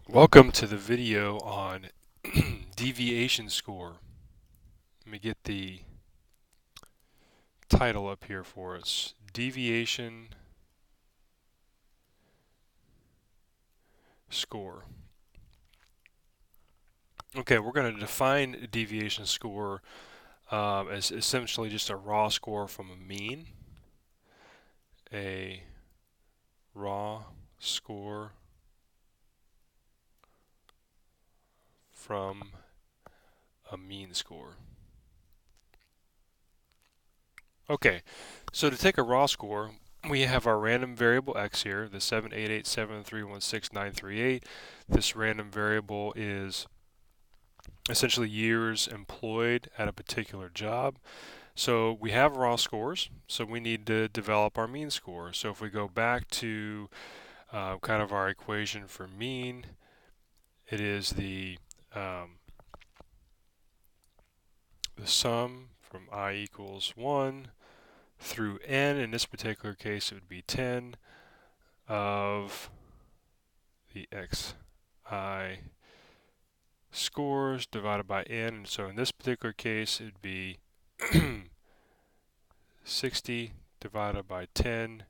Welcome to the video on deviation score. Let me get the title up here for us. Deviation score. Okay, we're going to define deviation score as essentially just a raw score from a mean. A raw score from a mean score. Okay, so to take a raw score, we have our random variable x here, the 7887316,938. This random variable is essentially years employed at a particular job. So we have raw scores, so we need to develop our mean score. So if we go back to kind of our equation for mean, it is the sum from I equals 1 through n. In this particular case, it would be 10 of the xi scores divided by n. And so in this particular case, it would be 60 divided by 10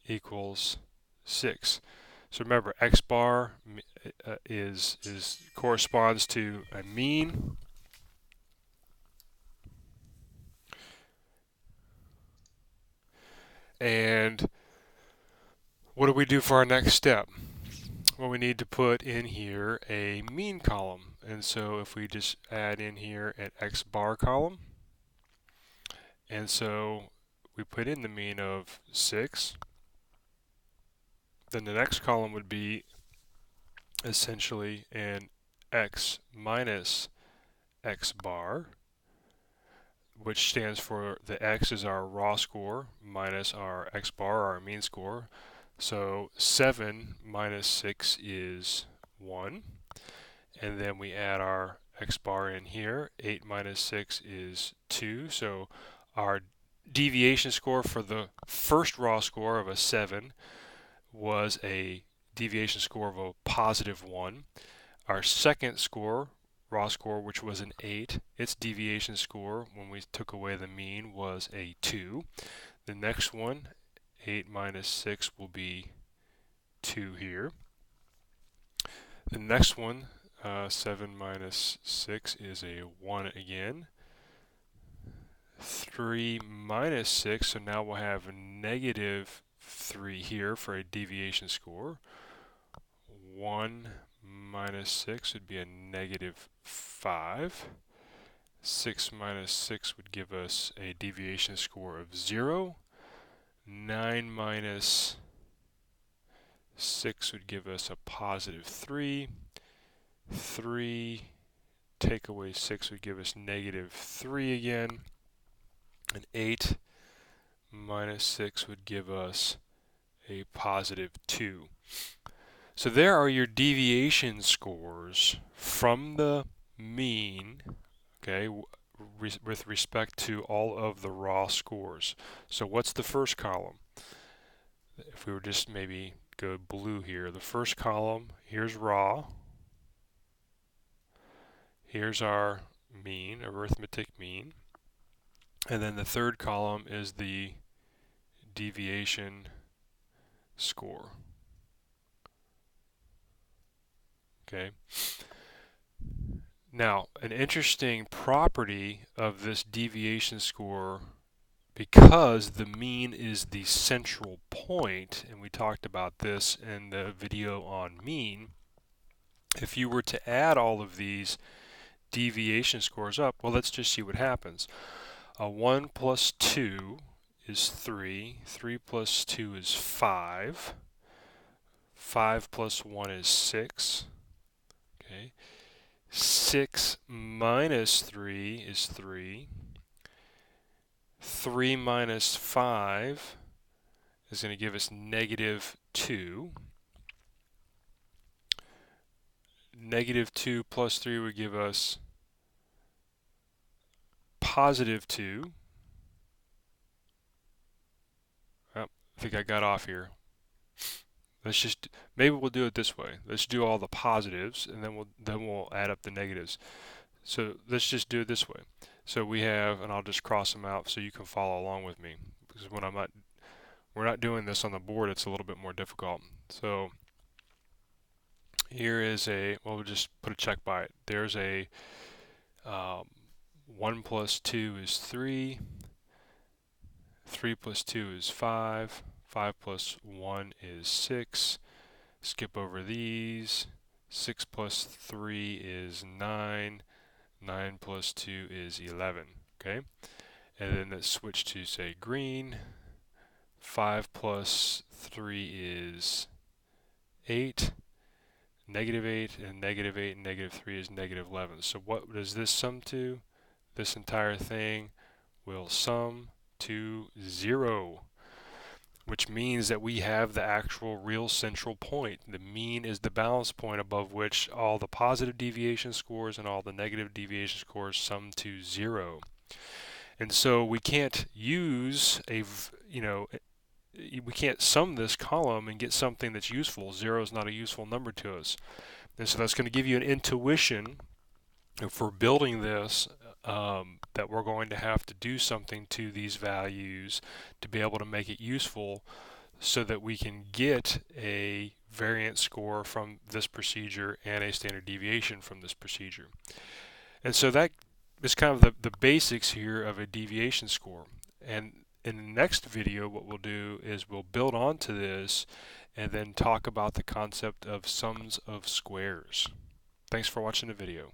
equals 6. So remember, x bar corresponds to a mean, and what do we do for our next step? Well, we need to put in here a mean column, and so if we just add in here an x bar column, and so we put in the mean of 6, then the next column would be essentially an x minus x bar, which stands for the x is our raw score minus our x bar, our mean score. So 7 minus 6 is 1. And then we add our x bar in here. 8 minus 6 is 2. So our deviation score for the first raw score of a 7 was a deviation score of a positive 1. Our second score, raw score, which was an 8, its deviation score when we took away the mean was a 2. The next one, 8 minus 6, will be 2 here. The next one, 7 minus 6, is a 1 again. 3 minus 6, so now we'll have a negative 3 here for a deviation score. 1 minus 6 would be a negative 5. 6 minus 6 would give us a deviation score of 0. 9 minus 6 would give us a positive 3. 3 take away 6 would give us negative 3 again. And 8 minus 6 would give us a positive 2. So there are your deviation scores from the mean, okay, with respect to all of the raw scores. So what's the first column? If we were just maybe go blue here, the first column, here's raw. Here's our mean, arithmetic mean. And then the third column is the deviation score. Okay. Now, an interesting property of this deviation score, because the mean is the central point, and we talked about this in the video on mean, if you were to add all of these deviation scores up, well, let's just see what happens. 1 plus 2 is 3. 3 plus 2 is 5. 5 plus 1 is 6. Okay. 6 minus 3 is 3. 3 minus 5 is going to give us negative 2. Negative 2 plus 3 would give us positive 2. Oh, I think I got off here. Let's just, maybe we'll do it this way. Let's do all the positives, and then we'll add up the negatives. So let's just do it this way. So we have, and I'll just cross them out so you can follow along with me, because when we're not doing this on the board, it's a little bit more difficult. So here is well, we'll just put a check by it. There's a 1 plus 2 is 3, 3 plus 2 is 5, 5 plus 1 is 6, skip over these, 6 plus 3 is 9, 9 plus 2 is 11, okay? And then let's switch to, say, green. 5 plus 3 is 8, negative 8, and negative 8 and negative 3 is negative 11. So what does this sum to? This entire thing will sum to 0, which means that we have the actual real central point. The mean is the balance point above which all the positive deviation scores and all the negative deviation scores sum to 0. And so we can't use we can't sum this column and get something that's useful. 0 is not a useful number to us. And so that's going to give you an intuition for building this, that we're going to have to do something to these values to be able to make it useful so that we can get a variance score from this procedure and a standard deviation from this procedure. And so that is kind of the basics here of a deviation score. And in the next video, what we'll do is we'll build onto this and then talk about the concept of sums of squares. Thanks for watching the video.